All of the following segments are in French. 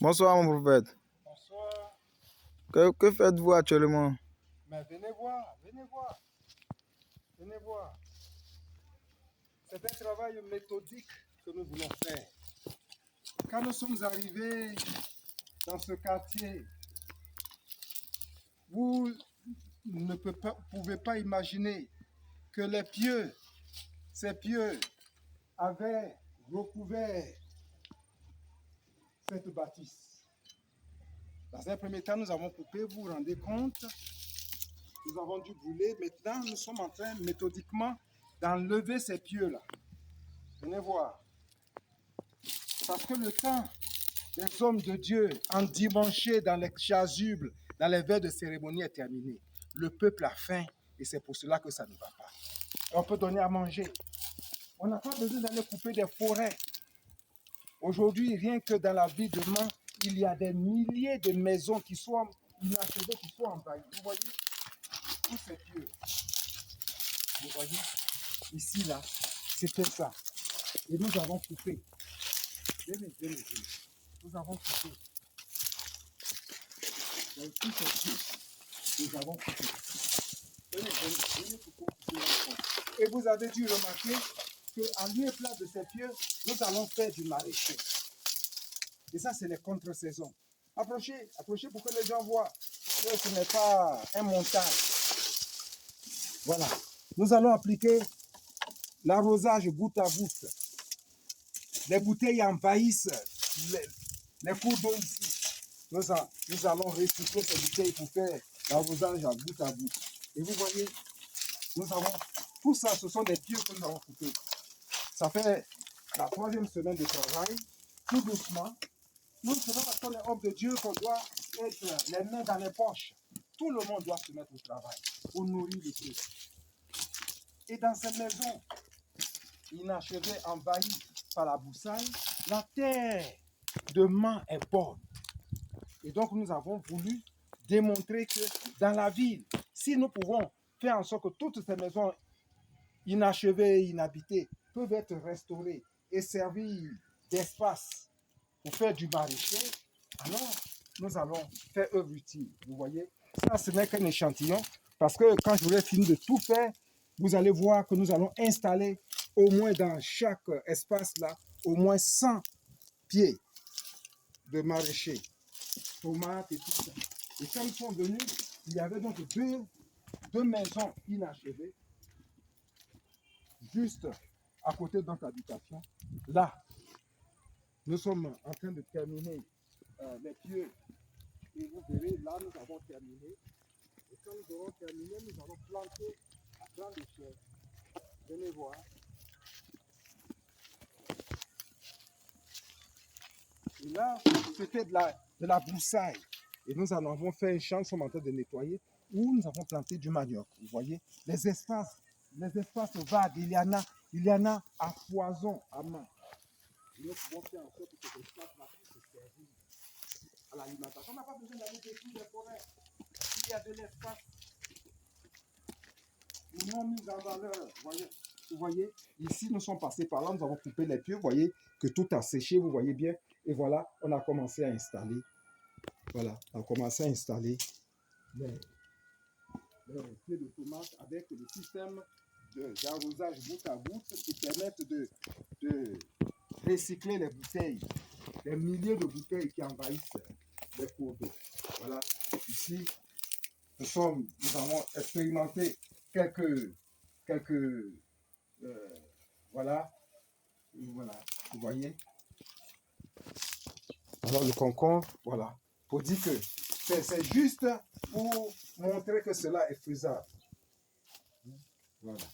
Bonsoir mon prophète. Bonsoir. Que faites-vous actuellement? Mais venez voir, venez voir, venez voir. C'est un travail méthodique que nous voulons faire. Quand nous sommes arrivés dans ce quartier, vous ne pouvez pas imaginer que les pieux, ces pieux, avaient recouvert cette bâtisse. Dans un premier temps, nous avons coupé, vous vous rendez compte, nous avons dû brûler. Maintenant, nous sommes en train méthodiquement d'enlever ces pieux-là. Venez voir. Parce que le temps des hommes de Dieu endimanchés dans les chasubles, dans les verres de cérémonie est terminé. Le peuple a faim et c'est pour cela que ça ne va pas. On peut donner à manger. On n'a pas besoin d'aller couper des forêts. Aujourd'hui, rien que dans la ville de Mans, il y a des milliers de maisons qui sont inachevées, qui sont envahies. Vous voyez, tous ces pieux. Vous voyez, ici, là, c'était ça. Et nous avons coupé. Venez, venez, venez. Nous avons coupé. Tous ces pieux, nous avons coupé. Venez, venez, venez couper. Et vous avez dû remarquer qu'en lieu et place de ces pieux, nous allons faire du maraîcher. Et ça, c'est les contre-saisons. Approchez, approchez pour que les gens voient que ce n'est pas un montage. Voilà. Nous allons appliquer l'arrosage goutte à goutte. Les bouteilles envahissent les cours d'eau ici. Nous allons recycler ces bouteilles pour faire l'arrosage à goutte à goutte. Et vous voyez, nous avons tout ça, ce sont des pieux que nous avons coupés. Ça fait la 3e semaine de travail, tout doucement. Nous, c'est pas parce qu'on est homme de Dieu qu'on doit être les mains dans les poches. Tout le monde doit se mettre au travail pour nourrir les pieux. Et dans ces maisons inachevées, envahies par la broussaille, la terre de Mans est bonne. Et donc, nous avons voulu démontrer que dans la ville, si nous pouvons faire en sorte que toutes ces maisons inachevées et inhabitées peuvent être restaurées et servir d'espace pour faire du maraîcher, alors nous allons faire œuvre utile. Vous voyez, ça, ce n'est qu'un échantillon, parce que quand je vais finir de tout faire, vous allez voir que nous allons installer au moins dans chaque espace là, au moins 100 pieds de maraîcher, tomates et tout ça. Et quand ils sont venus, il y avait donc deux maisons inachevées, juste à côté de notre habitation. Là, nous sommes en train de terminer les pieux. Et vous verrez, là, nous avons terminé. Et quand nous aurons terminé, nous allons planter à grande échelle. Venez voir. Et là, c'était de la broussaille. Et nous en avons fait un champ, nous sommes en train de nettoyer, où nous avons planté du manioc. Vous voyez, les espaces vagues, il y en a à foison, à main. Et nous pouvons faire en sorte que ces espaces-là puissent se servir à l'alimentation. On n'a pas besoin d'aller détruire les forêts. Il y a de l'espace. Nous n'avons mis en valeur. Vous voyez, ici nous sommes passés par là, nous avons coupé les pieux. Vous voyez que tout a séché, vous voyez bien. Et voilà, on a commencé à installer. Voilà, on a commencé à installer les pieds de tomates avec le système d'arrosage goutte à goutte qui permettent de recycler les bouteilles, les milliers de bouteilles qui envahissent les cours d'eau. Voilà, ici, nous avons expérimenté quelques voilà, vous voyez. Alors le concombre, voilà, pour dire que c'est juste pour montrer que cela est faisable. Voilà.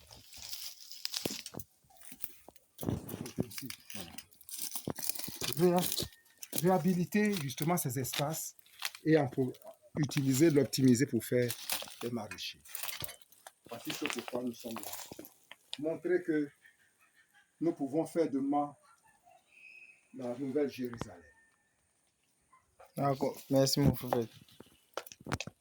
Voilà. Réhabiliter justement ces espaces et pour utiliser, l'optimiser pour faire des maraîchers. Voici ce pourquoi nous sommes là. Montrer que nous pouvons faire de Mans la nouvelle Jérusalem. D'accord, merci mon prophète.